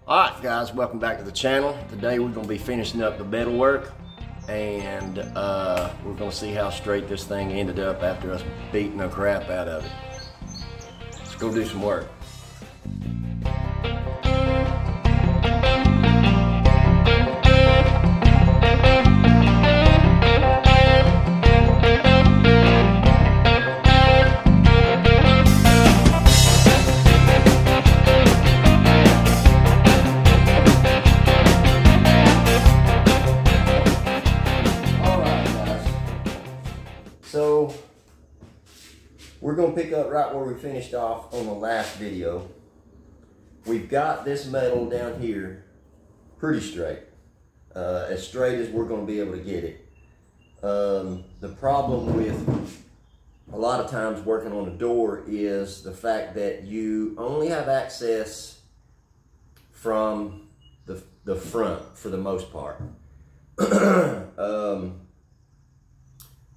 Alright guys, welcome back to the channel. Today we're going to be finishing up the metal work, and we're going to see how straight this thing ended up after us beating the crap out of it. Let's go do some work. So we're going to pick up right where we finished off on the last video. We've got this metal down here pretty straight, as straight as we're going to be able to get it. The problem with a lot of times working on a door is the fact that you only have access from the front for the most part.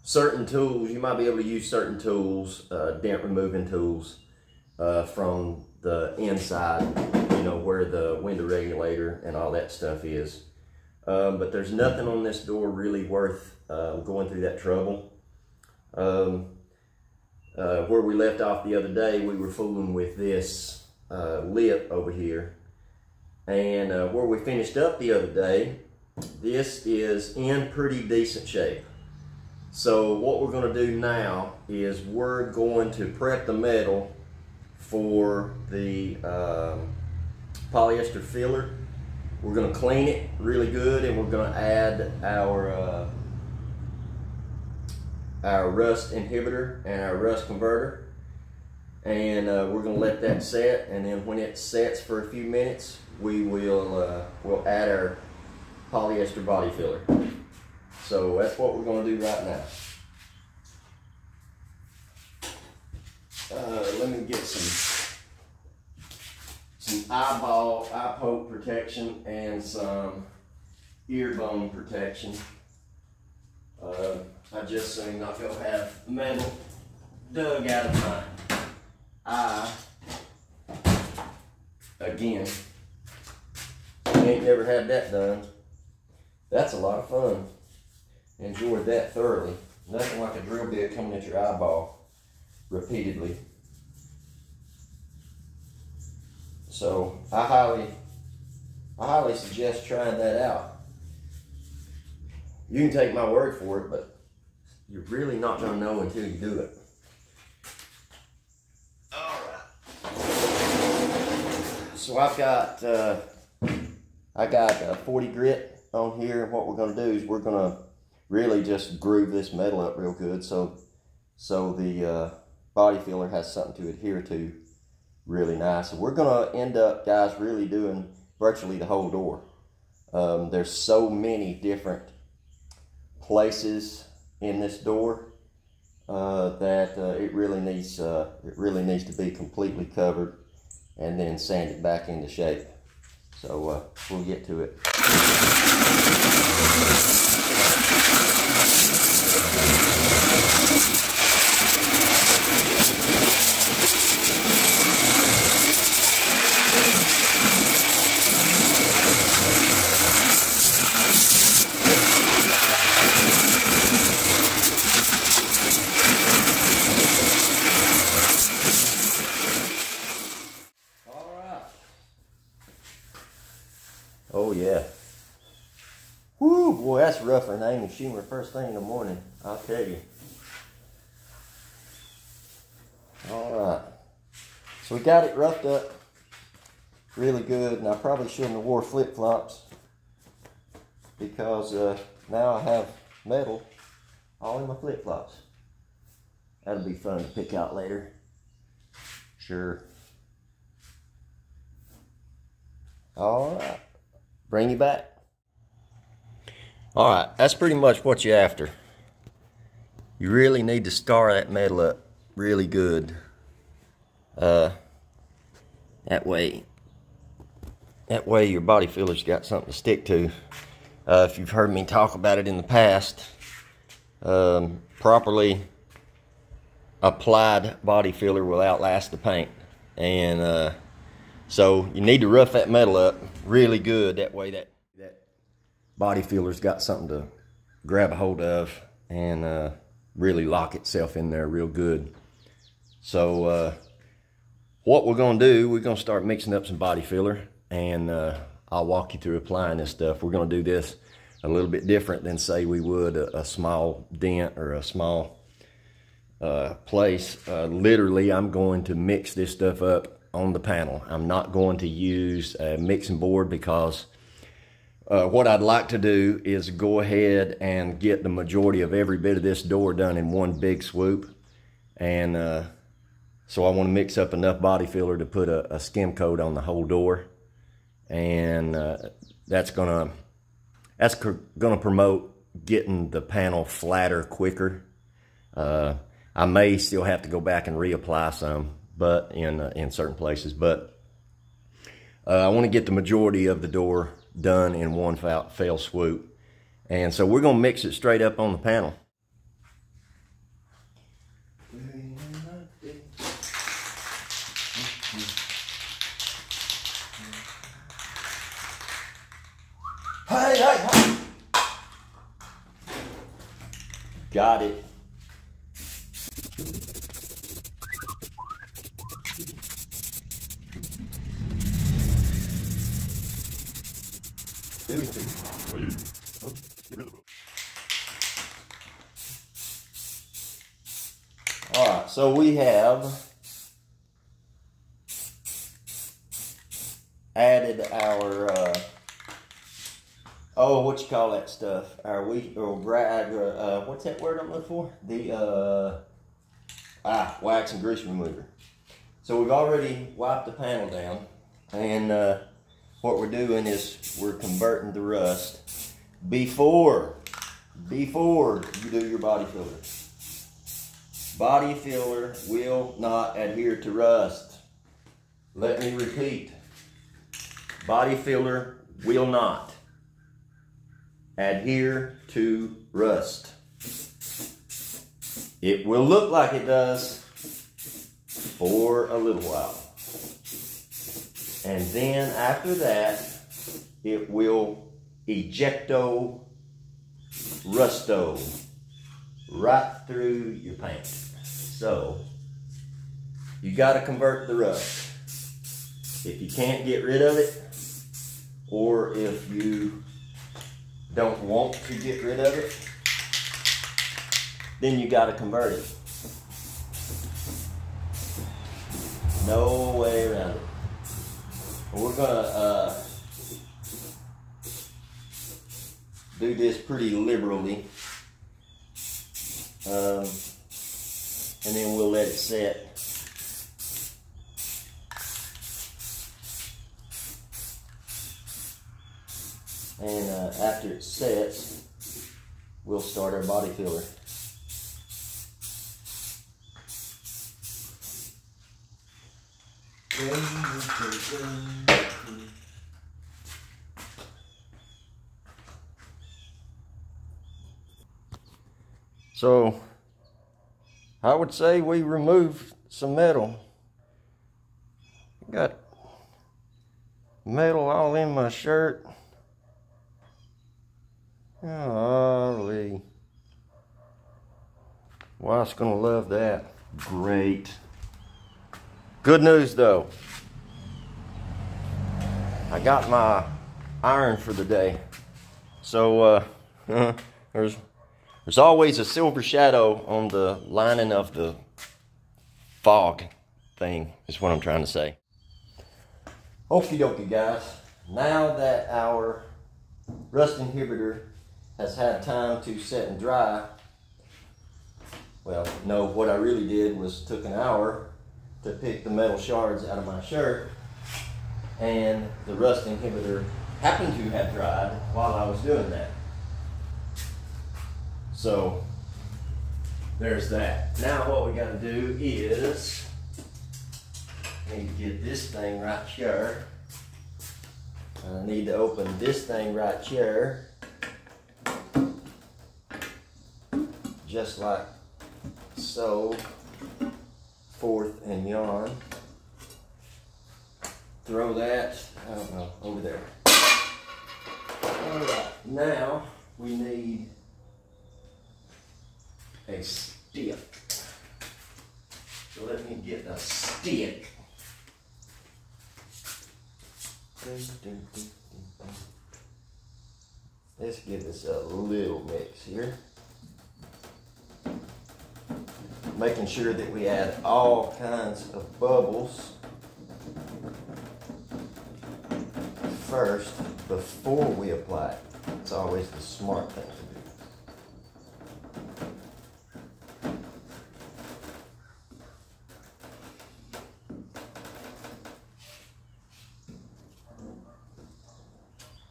Certain tools, you might be able to use certain tools, dent removing tools, from the inside, you know, where the window regulator and all that stuff is. But there's nothing on this door really worth going through that trouble. Where we left off the other day, we were fooling with this lip over here. And where we finished up the other day, this is in pretty decent shape. So what we're going to do now is we're going to prep the metal for the polyester filler. We're going to clean it really good, and we're going to add our rust inhibitor and our rust converter, and we're going to let that set. And then when it sets for a few minutes, we will we'll add our polyester body filler. So that's what we're going to do right now. Let me get some eye poke protection and some ear bone protection. I just soon not go have metal dug out of my eye again. Ain't never had that done. That's a lot of fun. Enjoyed that thoroughly. Nothing like a drill bit coming at your eyeball repeatedly. So I highly suggest trying that out. You can take my word for it, but you're really not going to know until you do it. All right. So I got 40 grit on here, and what we're going to do is we're going to really just groove this metal up real good so the body filler has something to adhere to really nice. So we're going to end up, guys, really doing virtually the whole door. There's so many different places in this door that it really needs to be completely covered and then sanded back into shape. So we'll get to it. Oh yeah. Woo, boy, that's rougher than Amy Schumer first thing in the morning, I'll tell you. Alright. So we got it roughed up really good, and I probably shouldn't have wore flip-flops because now I have metal all in my flip-flops. That'll be fun to pick out later. Sure. Alright. Bring you back. Alright, that's pretty much what you're after. You really need to scar that metal up really good. That way your body filler's got something to stick to. If you've heard me talk about it in the past, properly applied body filler will outlast the paint. And So you need to rough that metal up really good. That way that body feeler's got something to grab a hold of and really lock itself in there real good. So what we're gonna do, we're gonna start mixing up some body filler, and I'll walk you through applying this stuff. We're gonna do this a little bit different than say we would a small dent or a small place. Literally, I'm going to mix this stuff up on the panel. I'm not going to use a mixing board because what I'd like to do is go ahead and get the majority of every bit of this door done in one big swoop. And so I want to mix up enough body filler to put a skim coat on the whole door. And that's gonna promote getting the panel flatter quicker. I may still have to go back and reapply some, but in certain places. But I want to get the majority of the door done in one fell swoop, and so we're gonna mix it straight up on the panel. Hey. Got it. All right, so we have added our what you call that stuff? Our what's that word I'm looking for? The wax and grease remover. So we've already wiped the panel down, and what we're doing is we're converting the rust before you do your body filler. Body filler will not adhere to rust. Let me repeat. Body filler will not adhere to rust. It will look like it does for a little while. And then after that, it will ejecto rusto right through your paint. So you got to convert the rust. If you can't get rid of it, or if you don't want to get rid of it, then you got to convert it. No way around it. We're gonna do this pretty liberally, and then we'll let it set. And after it sets, we'll start our body filler. So I would say we removed some metal. Got metal all in my shirt. Golly. Wife's gonna love that. Great. Good news though. I got my iron for the day. So there's always a silver shadow on the lining of the fog thing, is what I'm trying to say. Okie dokie guys. Now that our rust inhibitor has had time to set and dry, well, no, what I really did was took an hour to pick the metal shards out of my shirt, and the rust inhibitor happened to have dried while I was doing that. So there's that. Now what we got to do is need to get this thing right here. I need to open this thing right here, just like so, forth and yon. throw that, I don't know, over there. All right, now we need a stick. So let me get a stick. Let's give this a little mix here. Making sure that we add all kinds of bubbles first before we apply it. It's always the smart thing to do.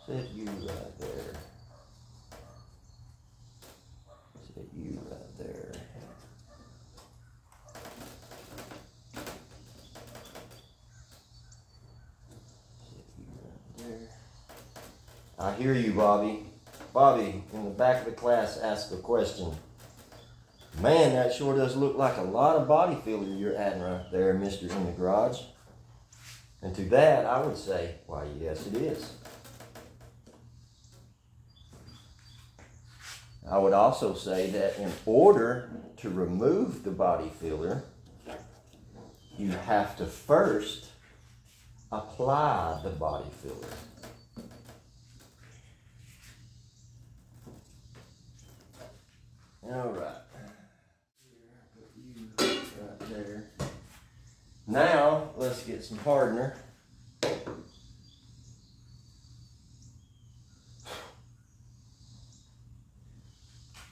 Set you right there. Set you right there. Set you right there. I hear you, Bobby. Bobby, in the back of the class, asked a question. Man, that sure does look like a lot of body filler you're adding right there, Mr. In the Garage. And to that, I would say, why, yes, it is. I would also say that in order to remove the body filler, you have to first apply the body filler. All right. Put you right there. Now, let's get some hardener.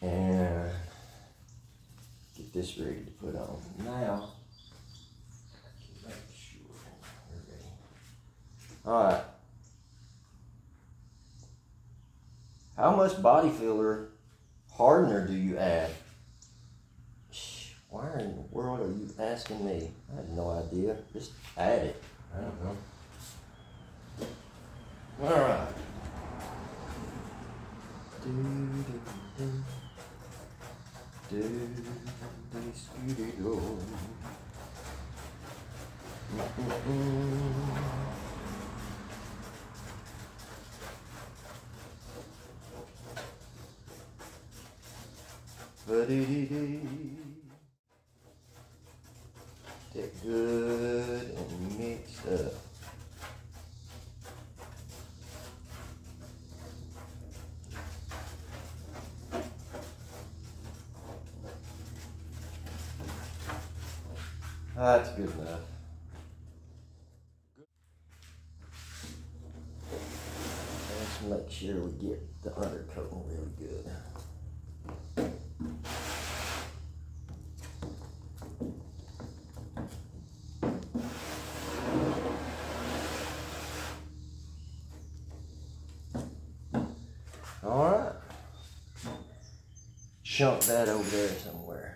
And get this ready to put on. Now, make sure we're ready. All right. How much body filler hardener do you add? Why in the world are you asking me? I have no idea. Just add it. I don't know. All right. Get good and mixed up. That's good enough. Let's make sure we get the undercoating really good. All right. Chunk that over there somewhere.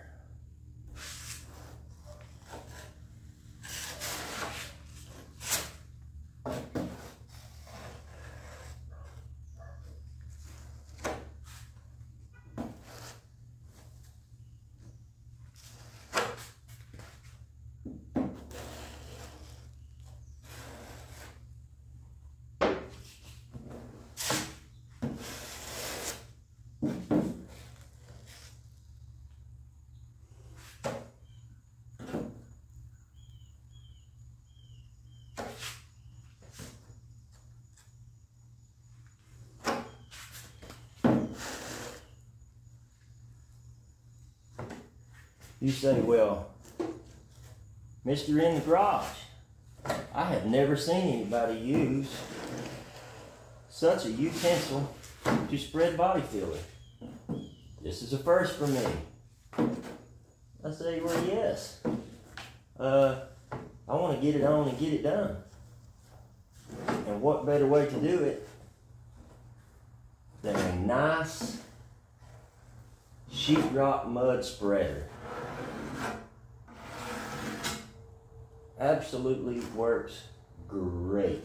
You say, well, Mr. In the Garage, I have never seen anybody use such a utensil to spread body filler. This is a first for me. I say, well, yes. I want to get it on and get it done. And what better way to do it than a nice sheetrock mud spreader. Absolutely works great.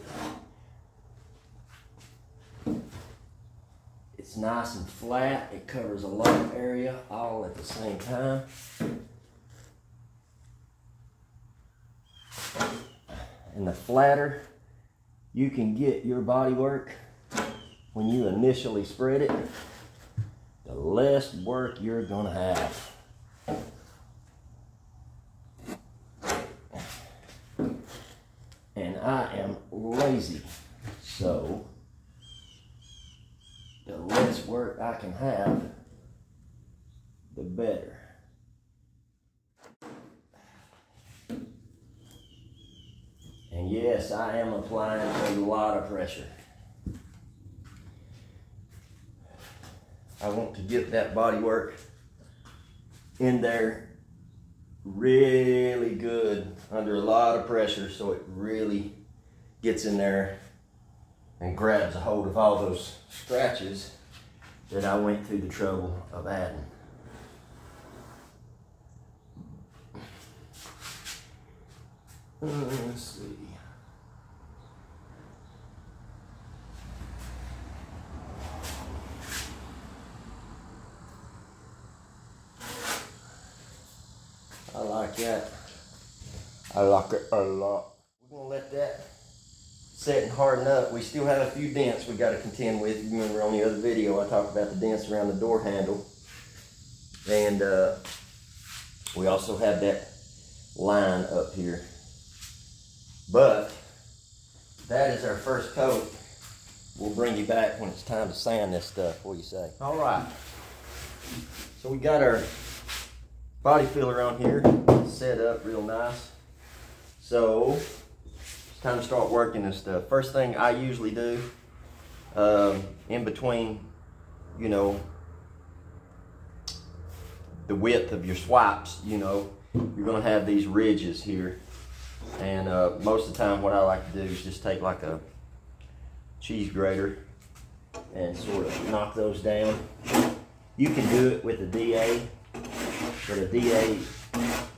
It's nice and flat. It covers a lot of area all at the same time. And the flatter you can get your body work when you initially spread it, the less work you're gonna have. And I am lazy, so the less work I can have, the better. And yes, I am applying a lot of pressure. I want to get that body work in there really good under a lot of pressure, so it really gets in there and grabs a hold of all those scratches that I went through the trouble of adding. Let's see. I like that. I like it a lot. We're gonna let that set and harden up. We still have a few dents we got to contend with. You remember on the other video I talked about the dents around the door handle, and we also have that line up here. But that is our first coat. We'll bring you back when it's time to sand this stuff. What do you say? All right. So we got our body filler on here set up real nice. So it's time to start working this stuff. First thing I usually do, in between, you know, the width of your swipes, you know, you're gonna have these ridges here. And most of the time what I like to do is just take like a cheese grater and sort of knock those down. You can do it with a DA, but a DA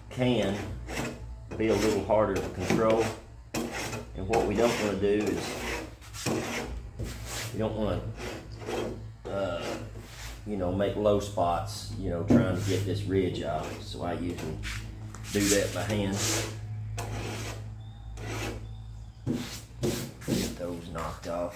can be a little harder to control. And what we don't want to do is, we don't want to, you know, make low spots, you know, trying to get this ridge out. So I usually do that by hand. Get those knocked off.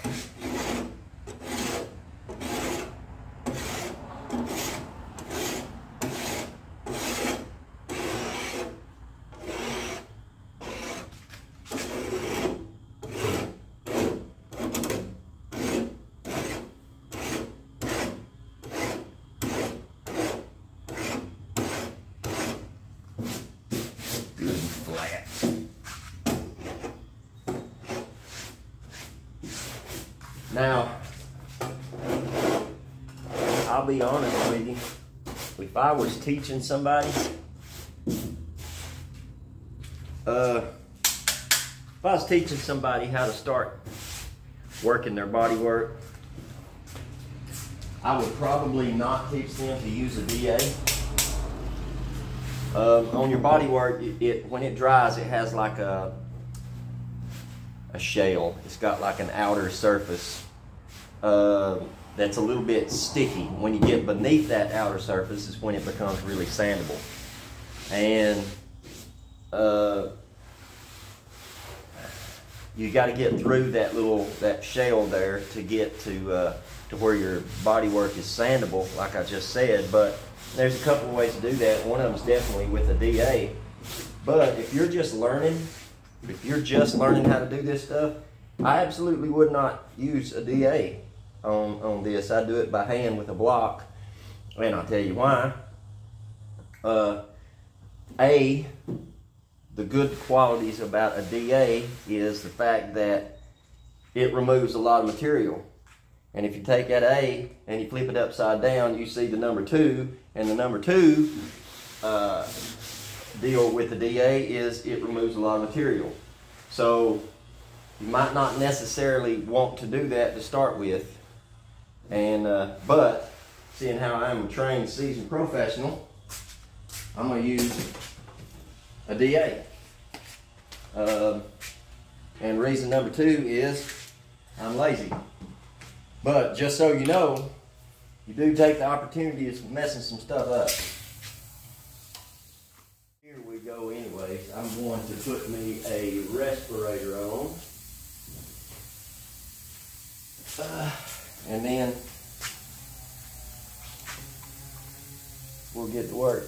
Now, I'll be honest with you, if I was teaching somebody, how to start working their body work, I would probably not teach them to use a DA. On your body work, when it dries, it has like a shell. It's got like an outer surface that's a little bit sticky. When you get beneath that outer surface is when it becomes really sandable. And you got to get through that shell there to get to where your body work is sandable, like I just said. But there's a couple of ways to do that. One of them is definitely with a DA. But if you're just learning how to do this stuff, I absolutely would not use a DA on this. I do it by hand with a block, and I'll tell you why. The good qualities about a DA is the fact that it removes a lot of material. And if you take that A and you flip it upside down, you see the number 2, and the number 2 deal with the DA is it removes a lot of material. So you might not necessarily want to do that to start with, and but seeing how I'm a trained, seasoned professional, I'm going to use a DA. And reason number 2 is I'm lazy. But just so you know, you do take the opportunity of messing some stuff up. Here we go anyways. I'm going to put me a respirator on. And then we'll get to work.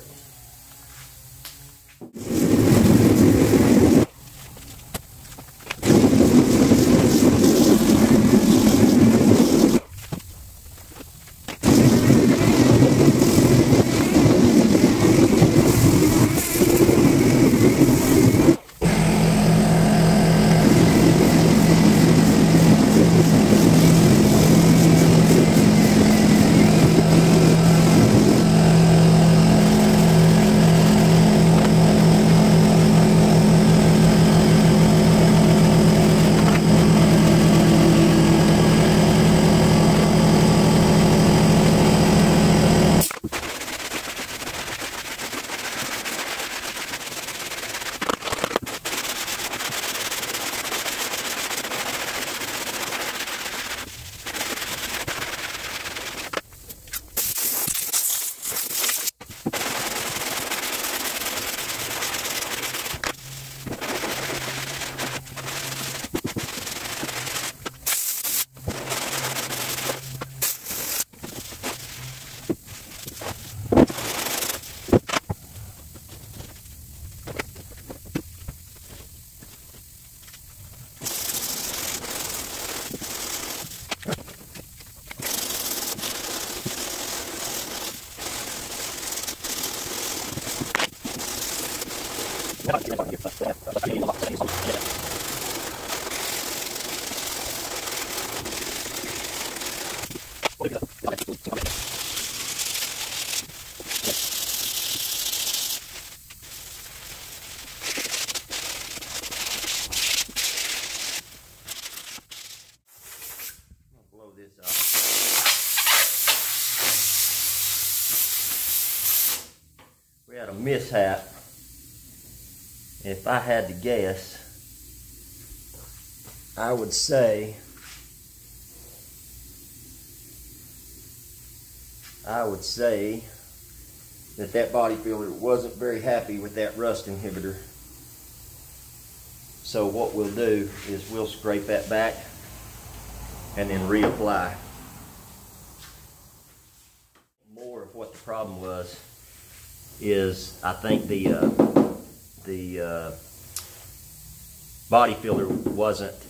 Blow this up. We had a mishap. If I had to guess, I would say that body filler wasn't very happy with that rust inhibitor. So what we'll do is we'll scrape that back and then reapply. More of what the problem was is I think the body filler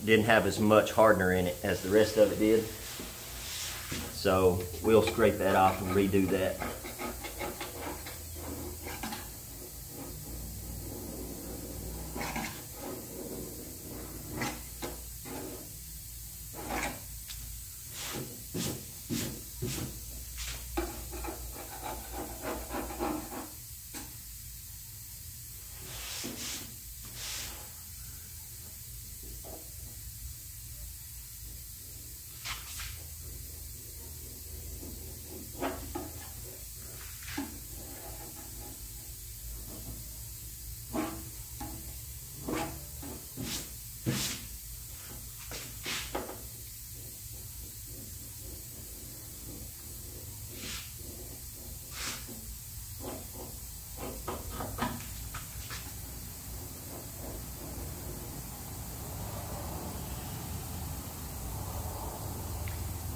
didn't have as much hardener in it as the rest of it did. So we'll scrape that off and redo that.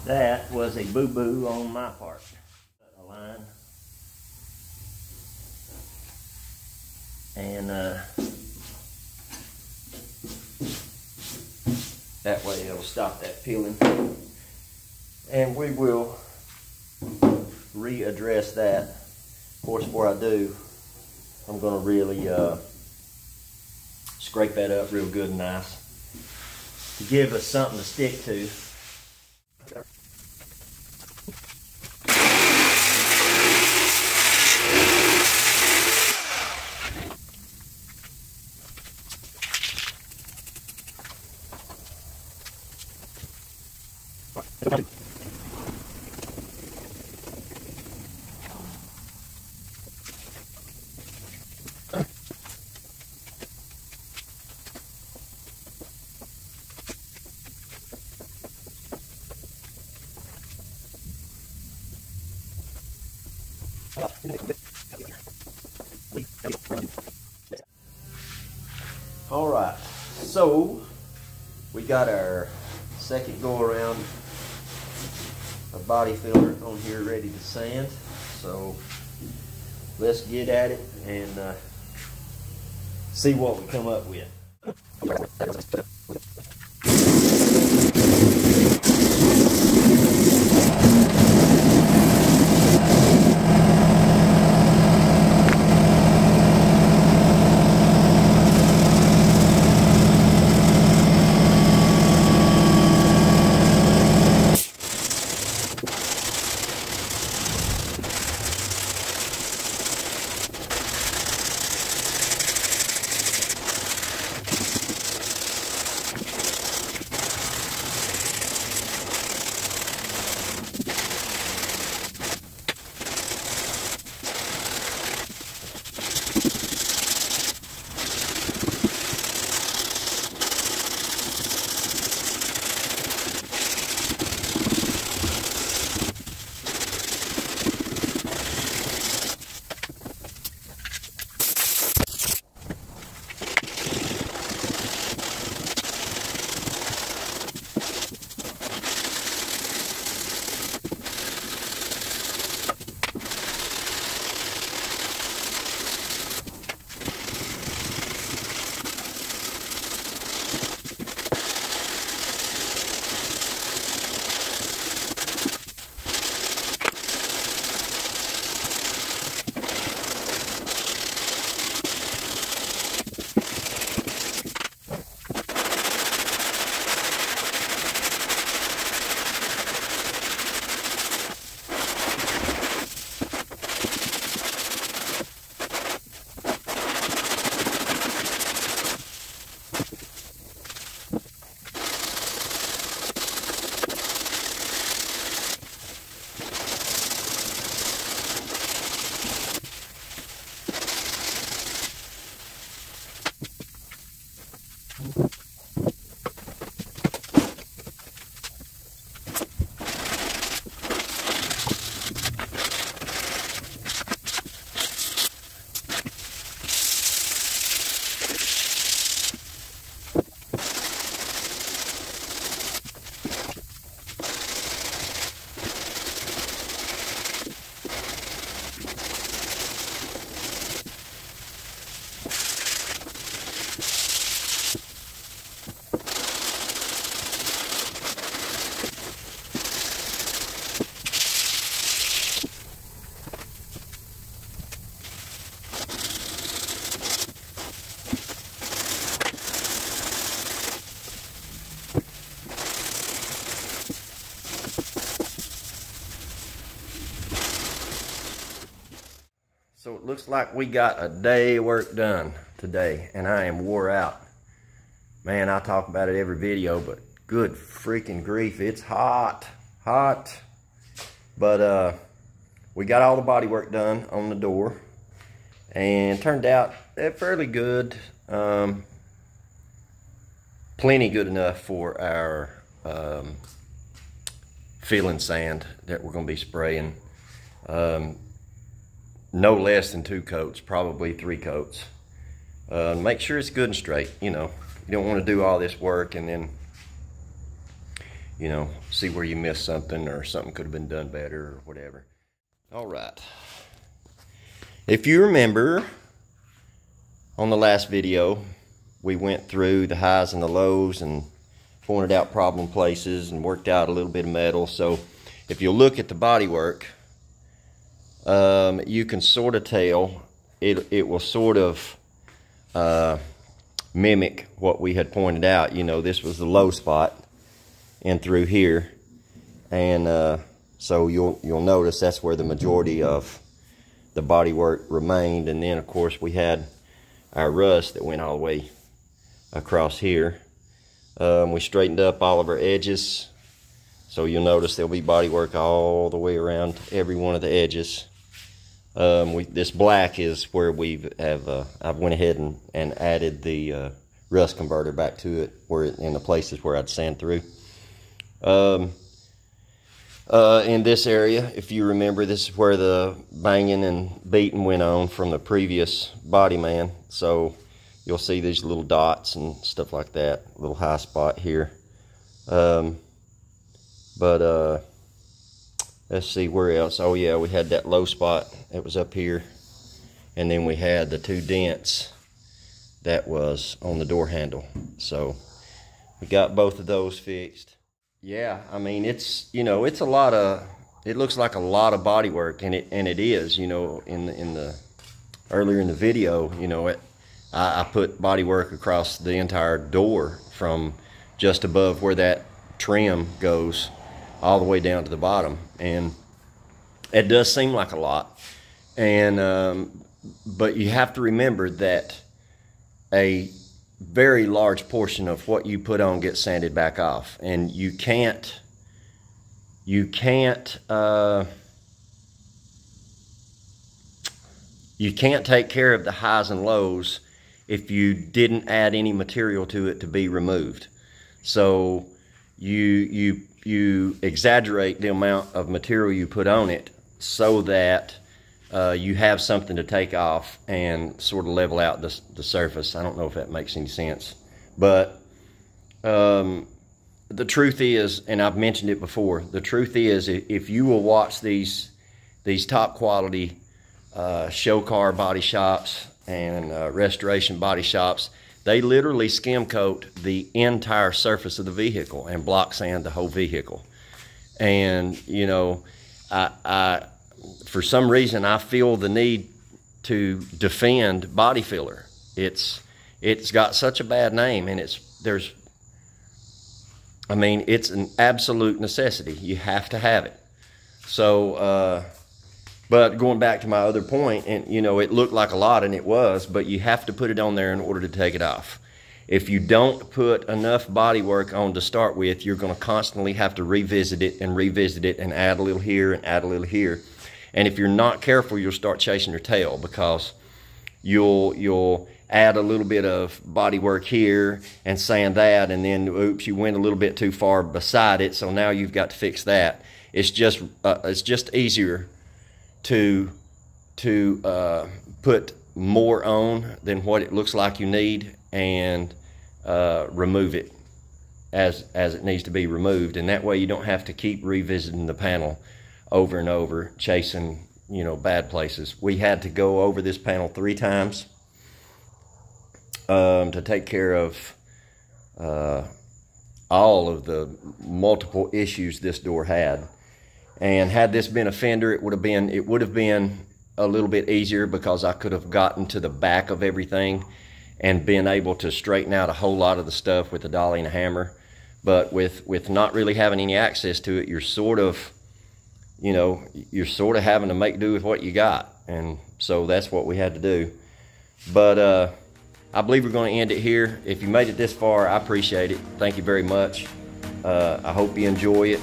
That was a boo-boo on my part. A line. And that way it'll stop that peeling. And we will readdress that. Of course, before I do, I'm going to really scrape that up real good and nice to give us something to stick to. All right, so we got our second go around a body filler on here ready to sand. So let's get at it and see what we come up with. So it looks like we got a day work done today, and I am wore out. Man, I talk about it every video, but good freaking grief, it's hot. But we got all the body work done on the door, and turned out fairly good. Plenty good enough for our filling sand that we're gonna be spraying. No less than 2 coats, probably 3 coats. Make sure it's good and straight. You know, you don't want to do all this work and then, you know, see where you missed something or something could have been done better or whatever. All right. If you remember on the last video, we went through the highs and the lows and pointed out problem places and worked out a little bit of metal. So if you look at the body work, you can sort of tell it will sort of mimic what we had pointed out. You know, this was the low spot and through here, and so you'll notice that's where the majority of the body work remained. And then of course we had our rust that went all the way across here. We straightened up all of our edges, so you'll notice there'll be body work all the way around every one of the edges. This black is where I've went ahead and added the rust converter back to it, in the places where I'd sand through. In this area, if you remember, this is where the banging and beating went on from the previous body man. So you'll see these little dots and stuff like that, little high spot here. let's see where else. Oh yeah, we had that low spot that was up here, and then we had the 2 dents that was on the door handle. So we got both of those fixed. Yeah, I mean, it's, you know, it's a lot of, it looks like a lot of body work, and it is, you know, in the earlier in the video, you know, I put body work across the entire door from just above where that trim goes all the way down to the bottom, and it does seem like a lot, and but you have to remember that a very large portion of what you put on gets sanded back off, and you can't take care of the highs and lows if you didn't add any material to it to be removed. So you exaggerate the amount of material you put on it so that you have something to take off and sort of level out the surface. I don't know if that makes any sense, but the truth is, and I've mentioned it before, the truth is, if you will watch these top quality show car body shops and restoration body shops, they literally skim coat the entire surface of the vehicle and block sand the whole vehicle. And you know, I for some reason I feel the need to defend body filler. It's got such a bad name, and I mean, it's an absolute necessity. You have to have it. So, but going back to my other point, and you know, it looked like a lot, and it was, but you have to put it on there in order to take it off. If you don't put enough body work on to start with, you're going to constantly have to revisit it and add a little here and add a little here. And if you're not careful, you'll start chasing your tail, because you'll add a little bit of body work here and sand that, and then oops, you went a little bit too far beside it, so now you've got to fix that. It's just easier to put more on than what it looks like you need, and remove it as it needs to be removed, and that way you don't have to keep revisiting the panel over and over, chasing, you know, bad places. We had to go over this panel 3 times to take care of all of the multiple issues this door had. And had this been a fender, it would have been a little bit easier, because I could have gotten to the back of everything and been able to straighten out a whole lot of the stuff with a dolly and a hammer. But with not really having any access to it, you're sort of, you know, you're sort of having to make do with what you got. And so that's what we had to do. But I believe we're going to end it here. If you made it this far, I appreciate it. Thank you very much. I hope you enjoy it.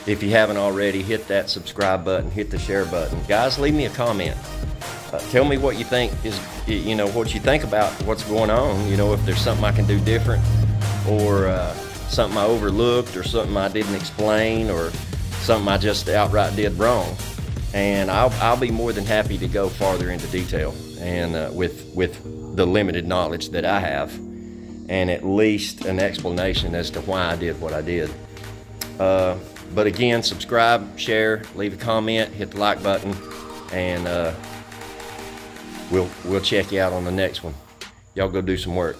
If you haven't already, hit that subscribe button, hit the share button. Guys, leave me a comment. Tell me what you think you know, what you think about what's going on. You know, if there's something I can do different, or something I overlooked, or something I didn't explain, or something I just outright did wrong. And I'll be more than happy to go farther into detail, and with the limited knowledge that I have, and at least an explanation as to why I did what I did. But again, subscribe, share, leave a comment, hit the like button, and we'll check you out on the next one. Y'all go do some work.